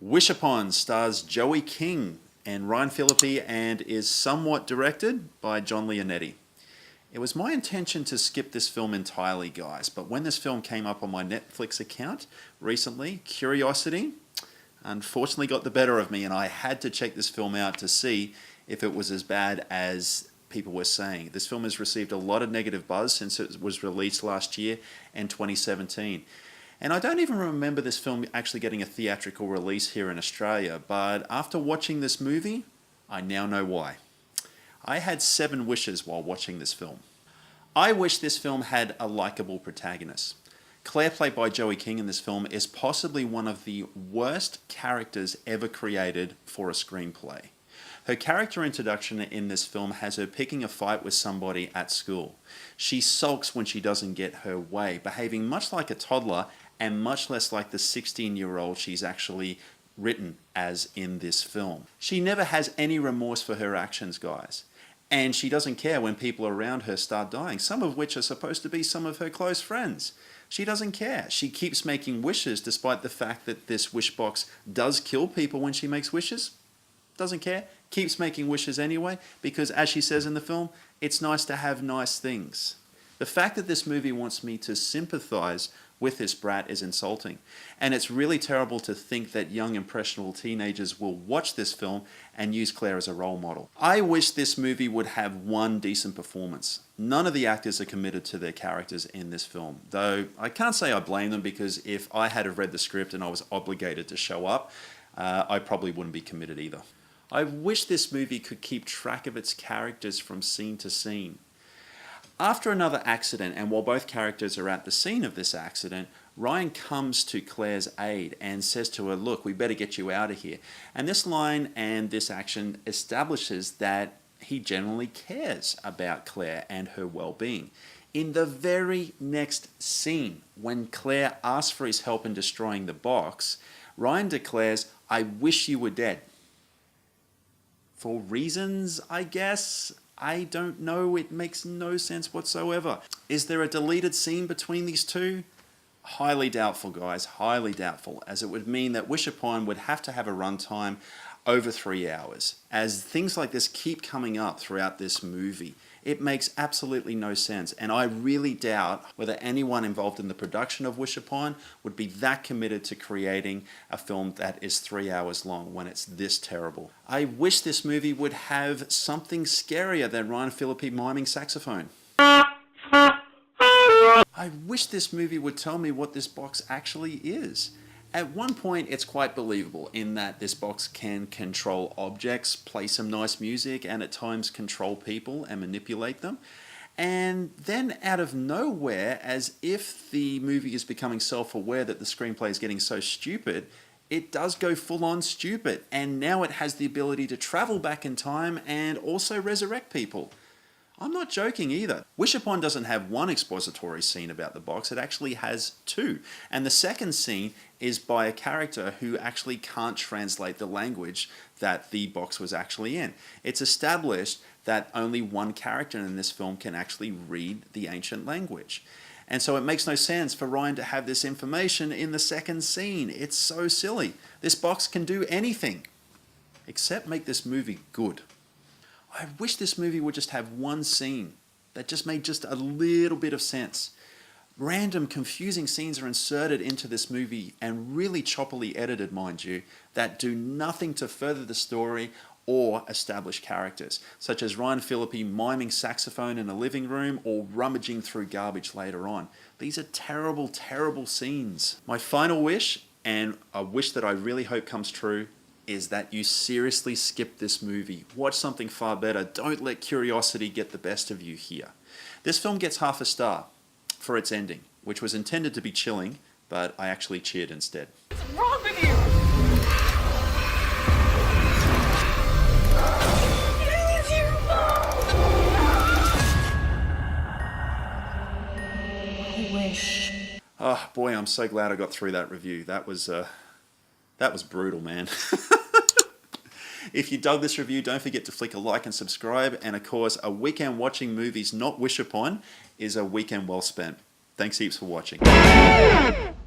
Wish Upon stars Joey King and Ryan Phillippe and is somewhat directed by John Leonetti. It was my intention to skip this film entirely, guys, but when this film came up on my Netflix account recently, curiosity unfortunately got the better of me, and I had to check this film out to see if it was as bad as people were saying. This film has received a lot of negative buzz since it was released last year in 2017. And I don't even remember this film actually getting a theatrical release here in Australia, but after watching this movie, I now know why. I had 7 wishes while watching this film. I wish this film had a likable protagonist. Claire, played by Joey King in this film, is possibly one of the worst characters ever created for a screenplay. Her character introduction in this film has her picking a fight with somebody at school. She sulks when she doesn't get her way, behaving much like a toddler and much less like the 16-year-old she's actually written as in this film. She never has any remorse for her actions, guys. And she doesn't care when people around her start dying, some of which are supposed to be some of her close friends. She doesn't care. She keeps making wishes despite the fact that this wish box does kill people when she makes wishes. Doesn't care. Keeps making wishes anyway because, as she says in the film, it's nice to have nice things. The fact that this movie wants me to sympathize with this brat is insulting. And it's really terrible to think that young impressionable teenagers will watch this film and use Claire as a role model. I wish this movie would have one decent performance. None of the actors are committed to their characters in this film, though I can't say I blame them because if I had have read the script and I was obligated to show up, I probably wouldn't be committed either. I wish this movie could keep track of its characters from scene to scene. After another accident, and while both characters are at the scene of this accident, Ryan comes to Claire's aid and says to her, look, we better get you out of here. And this line and this action establishes that he genuinely cares about Claire and her well-being. In the very next scene, when Claire asks for his help in destroying the box, Ryan declares, I wish you were dead. For reasons, I guess. I don't know. It makes no sense whatsoever. Is there a deleted scene between these two? Highly doubtful, guys. Highly doubtful, as it would mean that Wish Upon would have to have a runtime over 3 hours. As things like this keep coming up throughout this movie, it makes absolutely no sense, and I really doubt whether anyone involved in the production of Wish Upon would be that committed to creating a film that is 3 hours long when it's this terrible. I wish this movie would have something scarier than Ryan Phillippe miming saxophone. I wish this movie would tell me what this box actually is. At one point, it's quite believable in that this box can control objects, play some nice music, and at times control people and manipulate them. And then out of nowhere, as if the movie is becoming self-aware that the screenplay is getting so stupid, it does go full-on stupid. And now it has the ability to travel back in time and also resurrect people. I'm not joking either. Wish Upon doesn't have one expository scene about the box, it actually has 2. And the second scene is by a character who actually can't translate the language that the box was actually in. It's established that only one character in this film can actually read the ancient language. And so it makes no sense for Ryan to have this information in the second scene. It's so silly. This box can do anything except make this movie good. I wish this movie would just have one scene that just made just a little bit of sense. Random, confusing scenes are inserted into this movie and really choppily edited, mind you, that do nothing to further the story or establish characters, such as Ryan Phillippe miming saxophone in a living room or rummaging through garbage later on. These are terrible, terrible scenes. My final wish, and a wish that I really hope comes true, is that you seriously skip this movie. Watch something far better. Don't let curiosity get the best of you here. This film gets half a star for its ending, which was intended to be chilling, but I actually cheered instead. What's wrong with you? I wish. Oh boy, I'm so glad I got through that review. That was brutal, man. If you dug this review, don't forget to flick a like and subscribe. And of course, a weekend watching movies not wish upon is a weekend well spent. Thanks heaps for watching.